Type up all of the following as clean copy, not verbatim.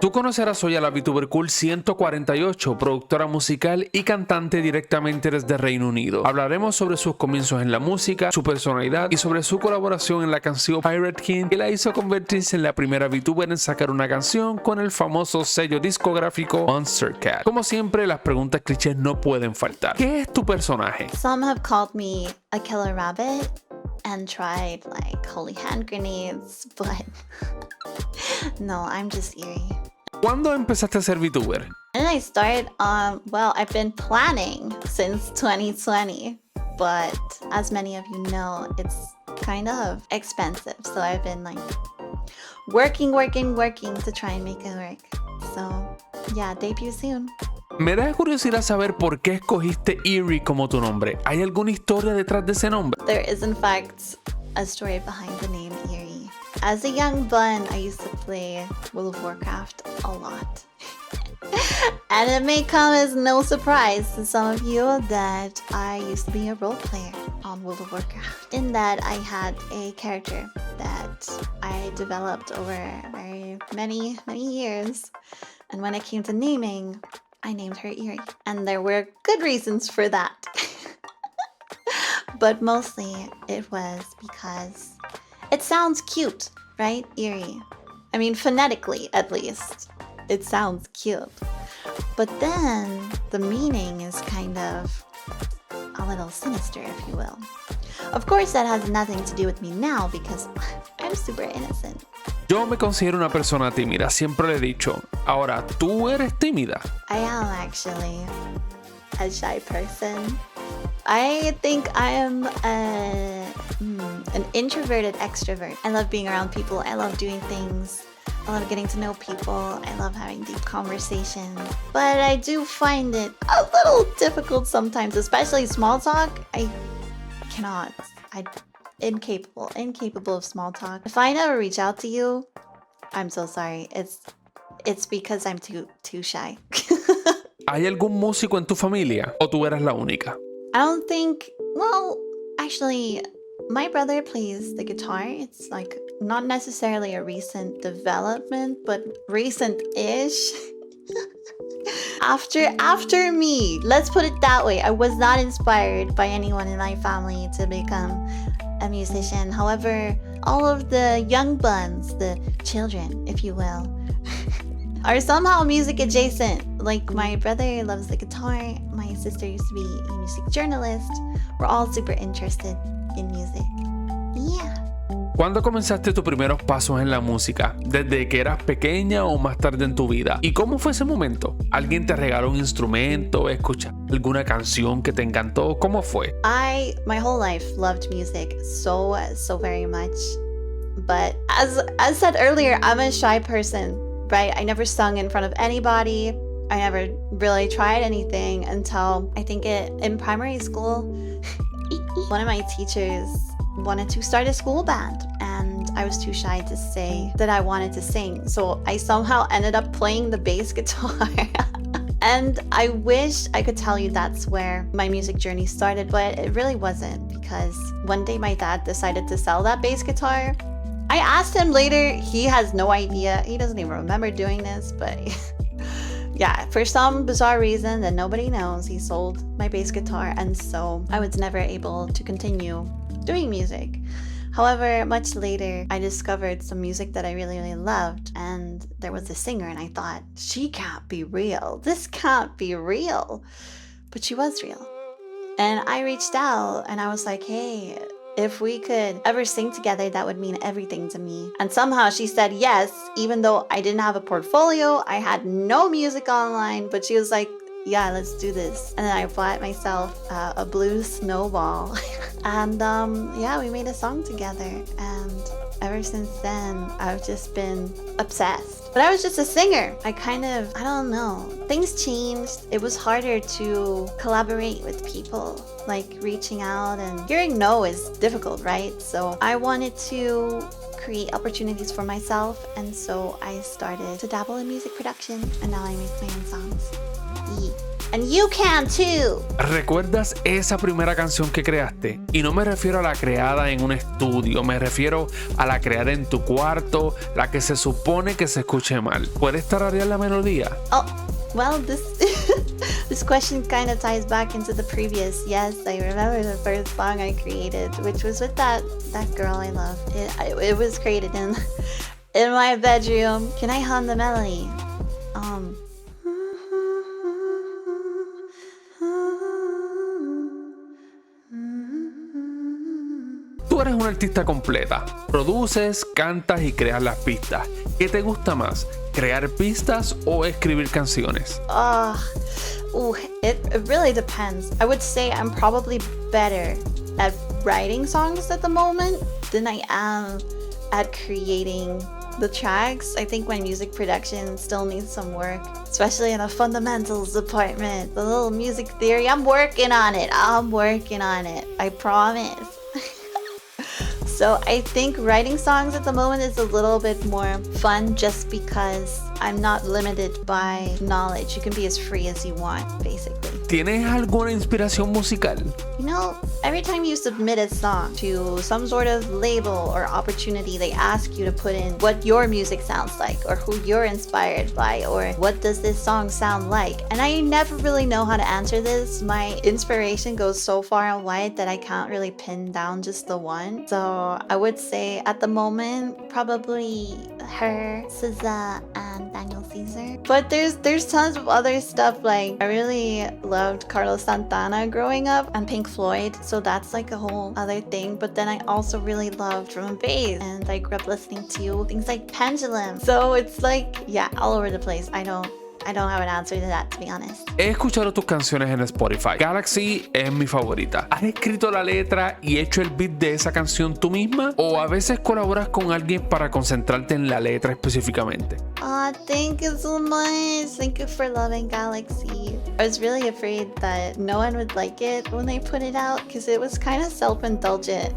Tú conocerás hoy a la Vtuber Cool 148, productora musical y cantante directamente desde Reino Unido. Hablaremos sobre sus comienzos en la música, su personalidad y sobre su colaboración en la canción Pirate King, que la hizo convertirse en la primera Vtuber en sacar una canción con el famoso sello discográfico Monstercat. Como siempre, las preguntas clichés no pueden faltar. ¿Qué es tu personaje? Some have called me a killer rabbit and tried like holy hand grenades, but no, I'm just eerie. ¿Cuándo empezaste a ser Vtuber? And I started, well, I've been planning since 2020, but as many of you know, it's kind of expensive. So I've been like working to try and make it work. So yeah, debut soon. Me da curiosidad saber por qué escogiste Eerie como tu nombre. ¿Hay alguna historia detrás de ese nombre? There is in fact a story behind the name Eerie. As a young bun, I used to play World of Warcraft a lot. And it may come as no surprise to some of you that I used to be a role player on World of Warcraft. In that I had a character that I developed over very many years. And when it came to naming, I named her Eerie. And there were good reasons for that. But mostly it was because it sounds cute, right? Eerie. I mean, phonetically, at least, it sounds cute. But then the meaning is kind of a little sinister, if you will. Of course, that has nothing to do with me now because I'm super innocent. Yo me considero una persona tímida, siempre le he dicho. Ahora, ¿tú eres tímida? I am actually a shy person. I think I am an introverted extrovert. I love being around people. I love doing things. I love getting to know people. I love having deep conversations. But I do find it a little difficult sometimes, especially small talk. I cannot. I'm incapable of small talk. If I never reach out to you, I'm so sorry. It's because I'm too shy. ¿Hay algún músico en tu familia o tú eres la única? I don't think, well, actually, my brother plays the guitar. It's like not necessarily a recent development, but recent-ish. After me, let's put it that way. I was not inspired by anyone in my family to become a musician. However, all of the young buns, the children, if you will, are somehow music adjacent. Like my brother loves the guitar, my sister used to be a music journalist. We're all super interested in music. Yeah. ¿Cuándo comenzaste tus primeros pasos en la música? ¿Desde que eras pequeña o más tarde en tu vida? ¿Y cómo fue ese momento? ¿Alguien te regaló un instrumento? ¿Escuchaste alguna canción que te encantó? ¿Cómo fue? My whole life loved music so very much. But as said earlier, I'm a shy person, right? I never sung in front of anybody. I never really tried anything until I think in primary school, one of my teachers wanted to start a school band and I was too shy to say that I wanted to sing. So I somehow ended up playing the bass guitar. And I wish I could tell you that's where my music journey started, but it really wasn't because one day my dad decided to sell that bass guitar. I asked him later, he has no idea. He doesn't even remember doing this, but yeah, for some bizarre reason that nobody knows, he sold my bass guitar, and so I was never able to continue doing music. However, much later, I discovered some music that I really loved, and there was a singer, and I thought, she can't be real. This can't be real. But she was real. And I reached out, and I was like, hey, if we could ever sing together, that would mean everything to me. And somehow she said yes, even though I didn't have a portfolio, I had no music online, but she was like, yeah, let's do this. And then I bought myself a blue snowball. And yeah, we made a song together. And ever since then, I've just been obsessed. But I was just a singer. I don't know. Things changed. It was harder to collaborate with people. Like reaching out and hearing no is difficult, right? So I wanted to create opportunities for myself. And so I started to dabble in music production. And now I make my own songs. Yeah. And you can too. ¿Recuerdas esa primera canción que creaste? Y no me refiero a la creada en un estudio, me refiero a la creada en tu cuarto, la que se supone que se escuche mal. ¿Puedes tararear la melodía? Oh, well, this question kind of ties back into the previous. Yes, I remember the first song I created, which was with that girl I love. It was created in my bedroom. Can I hum the melody? Tú eres una artista completa. Produces, cantas y creas las pistas. ¿Qué te gusta más? ¿Crear pistas o escribir canciones? It really depends. I would say I'm probably better at writing songs at the moment than I am at creating the tracks. I think my music production still needs some work, especially in the fundamentals department. The little music theory, I'm working on it. I promise. So I think writing songs at the moment is a little bit more fun just because I'm not limited by knowledge. You can be as free as you want, basically. ¿Tienes alguna inspiración musical? You know, every time you submit a song to some sort of label or opportunity, they ask you to put in what your music sounds like, or who you're inspired by, or what does this song sound like. And I never really know how to answer this. My inspiration goes so far and wide that I can't really pin down just the one. So I would say at the moment, probably her, SZA, and Daniel Caesar. But there's tons of other stuff. Like I really loved Carlos Santana growing up and Pink Floyd, so that's like a whole other thing. But then I also really loved drum and bass, and I grew up listening to things like Pendulum. So it's like, yeah, all over the place. I don't have an answer to that, to be honest. He escuchado tus canciones en Spotify. Galaxy es mi favorita. ¿Has escrito la letra y hecho el beat de esa canción tú misma? ¿O a veces colaboras con alguien para concentrarte en la letra específicamente? Thank you so much. Thank you for loving Galaxy. I was really afraid that no one would like it when they put it out because it was kind of self-indulgent.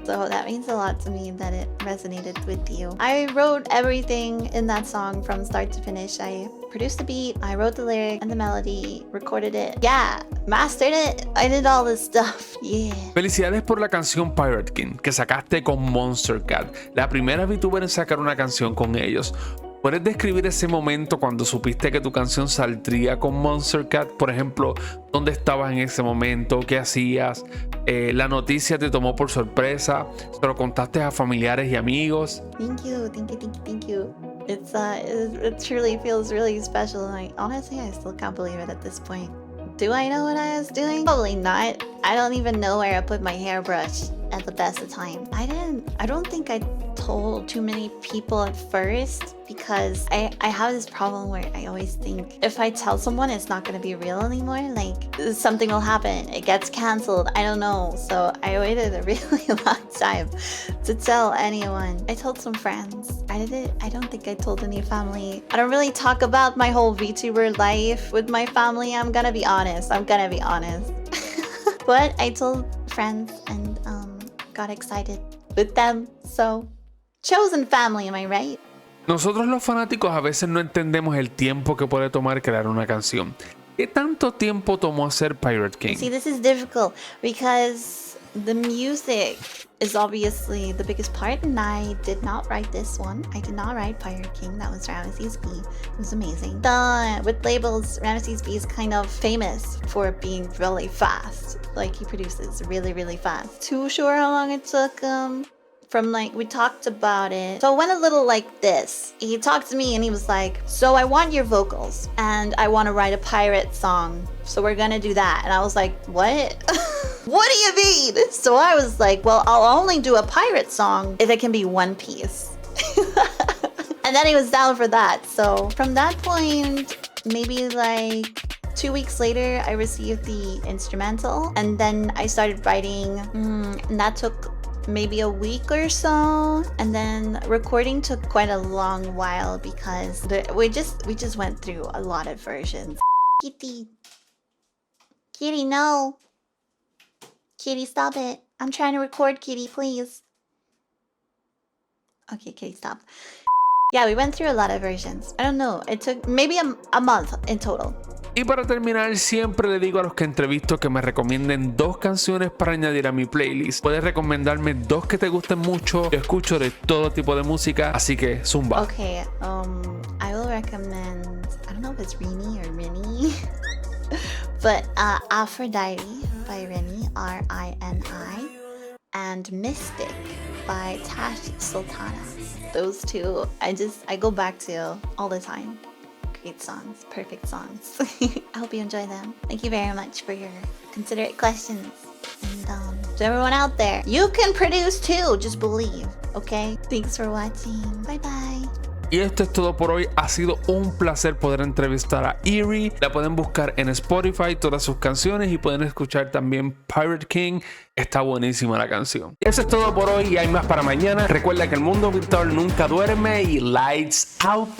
So that means a lot to me that it resonated with you. I wrote everything in that song from start to finish. I produced the beat, I wrote the lyric and the melody, recorded it. Yeah, mastered it. I did all this stuff. Yeah. Felicidades por la canción Pirate King que sacaste con Monstercat, la primera Vtuber en sacar una canción con ellos. ¿Puedes describir ese momento cuando supiste que tu canción saldría con Monstercat? Por ejemplo, ¿dónde estabas en ese momento? ¿Qué hacías? ¿La noticia te tomó por sorpresa? ¿Se lo contaste a familiares y amigos? Thank you. It truly feels really special, and honestly, I still can't believe it at this point. Do I know what I was doing? Probably not. I don't even know where I put my hairbrush at the best of time. I don't think I told too many people at first because I have this problem where I always think if I tell someone it's not going to be real anymore, like something will happen, it gets canceled, I don't know. So I waited a really long time to tell anyone. I told some friends. I don't think I told any family. I don't really talk about my whole VTuber life with my family. I'm gonna be honest. But I told friends and got excited with them. So, chosen family, am I right? Nosotros los fanáticos a veces no entendemos el tiempo que puede tomar crear una canción. ¿Qué tanto tiempo tomó hacer Pirate King? See, this is difficult because the music is obviously the biggest part, and I did not write this one. I did not write Pirate King. That was Ramesses B. It was amazing. With labels, Ramesses B is kind of famous for being really fast. Like, he produces really, really fast. Too sure how long it took from like, we talked about it. So it went a little like this. He talked to me and he was like, so I want your vocals and I want to write a pirate song. So we're gonna do that. And I was like, what? What do you mean? So I was like, well, I'll only do a pirate song if it can be one piece. And then he was down for that. So from that point, maybe like 2 weeks later, I received the instrumental and then I started writing, and that took maybe a week or so, and then recording took quite a long while because we just went through a lot of versions. Kitty, no. Kitty, stop it. I'm trying to record, Kitty, please. Okay, Kitty, stop. Yeah, we went through a lot of versions. I don't know, it took maybe a month in total. Y para terminar, siempre le digo a los que entrevisto que me recomienden 2 canciones para añadir a mi playlist. Puedes recomendarme 2 que te gusten mucho. Yo escucho de todo tipo de música, así que zumba. Okay, I will recommend, I don't know if it's Rini or Rini, but Aphrodite by Rini, R-I-N-I, and Mystic by Tash Sultana. Those 2, I go back to all the time. Great songs, perfect songs. I hope you enjoy them. Thank you very much for your considerate questions. And to everyone out there, you can produce too, just believe, okay? Thanks for watching. Bye bye. Y esto es todo por hoy. Ha sido un placer poder entrevistar a Eerie. La pueden buscar en Spotify, todas sus canciones, y pueden escuchar también Pirate King. Está buenísima la canción. Y eso es todo por hoy y hay más para mañana. Recuerda que el mundo virtual nunca duerme y lights out.